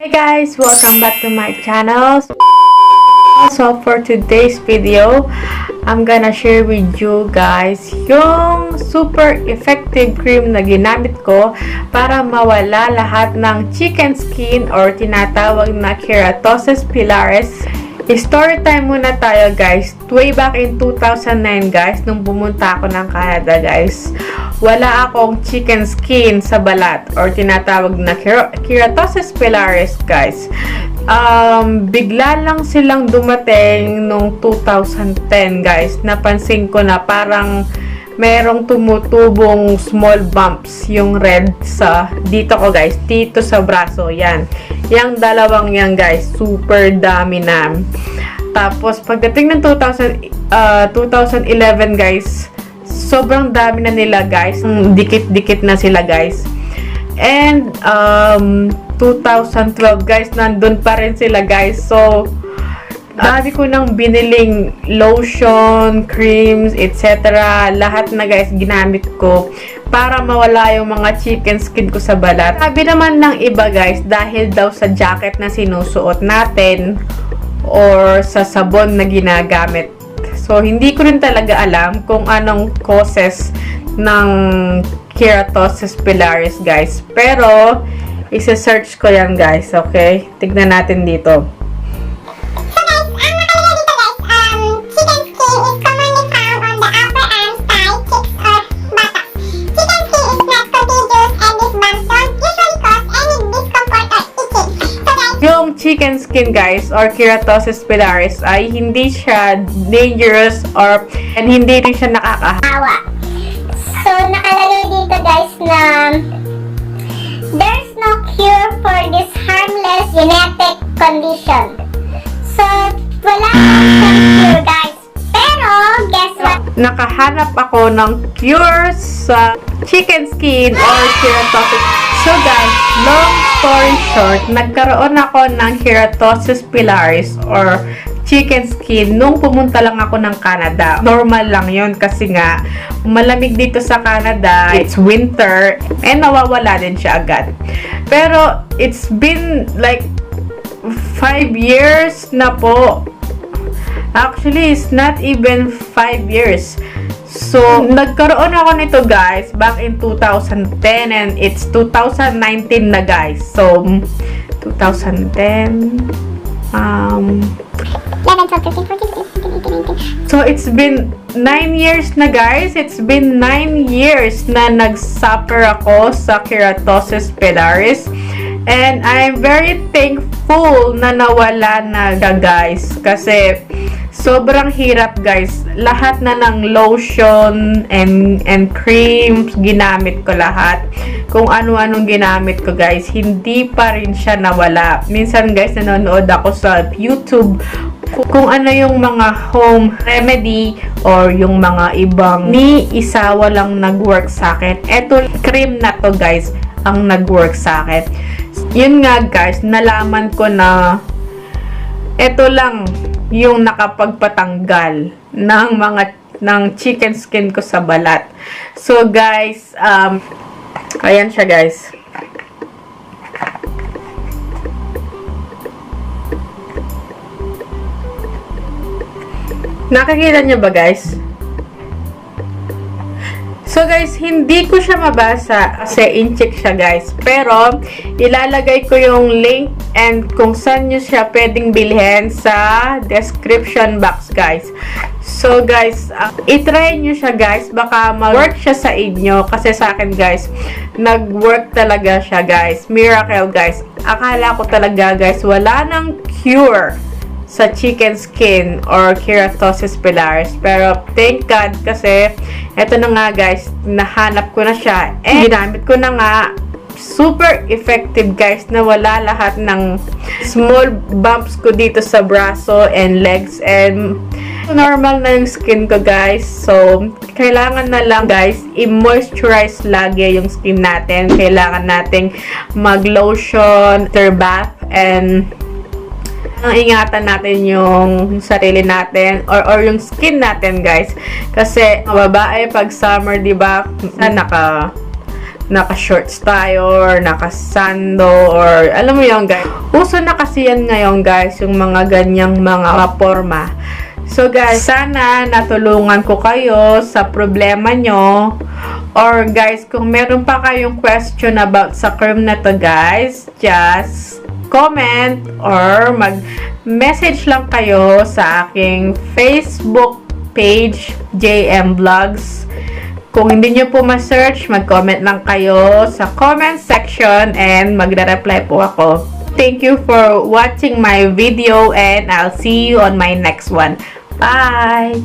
Hey guys, welcome back to my channel. So for today's video, I'm gonna share with you guys yung super effective cream na ginamit ko para mawala lahat ng chicken skin or tinatawag na keratosis pilaris. Story time muna tayo guys. Way back in 2009 guys, nung pumunta ako ng Canada guys, wala akong chicken skin sa balat or tinatawag na keratosis pilaris guys. Bigla lang silang dumating nung 2010 guys. Napansin ko na parang merong tumutubong small bumps yung red sa dito ko guys, dito sa braso. Yan, yung dalawang yan guys, super dami na. Tapos pagdating ng 2011 guys, sobrang dami na nila guys, dikit-dikit na sila guys. And 2012 guys, nandun pa rin sila guys. So dami ko nang biniling lotion, creams, etc. Lahat na guys ginamit ko para mawala yung mga chicken skin ko sa balat. Sabi naman ng iba guys, dahil daw sa jacket na sinusuot natin or sa sabon na ginagamit. So hindi ko rin talaga alam kung anong causes ng keratosis pilaris guys. Pero isa-search ko yan guys, okay? Tignan natin dito. Yung chicken skin guys or keratosis pilaris ay hindi siya dangerous and hindi rin siya nakakahawa. So nakalagay dito guys na there's no cure for this harmless genetic condition. So wala siyang cure guys. Pero guess what? Nakahanap ako ng cure sa chicken skin or keratosis. So guys, long story short, nagkaroon ako ng keratosis pilaris or chicken skin nung pumunta lang ako ng Canada. Normal lang yun kasi nga malamig dito sa Canada, it's winter, and nawawala din siya agad. Pero it's been like 5 years na po. Actually, it's not even 5 years. So, nagkaroon ako nito guys back in 2010 and it's 2019 na guys. So, 2010 So, it's been 9 years na guys. It's been 9 years na nag-suffer ako sa keratosis pilaris. And I'm very thankful na nawala na guys. Kasi sobrang hirap guys. Lahat na ng lotion and creams, ginamit ko lahat. Kung ano-anong ginamit ko guys, hindi pa rin siya nawala. Minsan guys, nanonood ako sa YouTube kung ano yung mga home remedy or yung mga ibang ni isa walang nag-work sa akin. Eto cream na to guys ang nag-work sa akin. Yun nga guys, nalaman ko na eto lang yung nakapagpatanggal ng chicken skin ko sa balat. So guys, ayan siya guys. Nakikita niyo ba guys? So guys, hindi ko siya mabasa kasi in-check siya guys. Pero, ilalagay ko yung link and kung saan nyo siya pwedeng bilhin sa description box guys. So guys, itry nyo siya guys. Baka mag-work siya sa inyo. Kasi sa akin guys, nag-work talaga siya guys. Miracle guys. Akala ko talaga guys, wala nang cure sa chicken skin or keratosis pilaris. Pero thank God kasi eto na nga guys, nahanap ko na siya and ginamit ko na nga. Super effective guys, na wala lahat ng small bumps ko dito sa braso and legs and normal na yung skin ko guys. So kailangan na lang guys i-moisturize lagi yung skin natin. Kailangan nating mag-lotion after bath and ingatan natin yung sarili natin or yung skin natin guys. Kasi mga babae pag summer, 'di ba? Naka naka-shorts tayo or naka-sando or alam mo yun guys. Uso na kasi yan ngayon guys, yung mga ganyang mga forma. So guys, sana natulungan ko kayo sa problema nyo. Or guys, kung meron pa kayong question about sa cream na to guys, just comment or mag-message lang kayo sa aking Facebook page, JM Vlogs. Kung hindi nyo po ma-search, mag-comment lang kayo sa comment section and magre-reply po ako. Thank you for watching my video and I'll see you on my next one. Bye!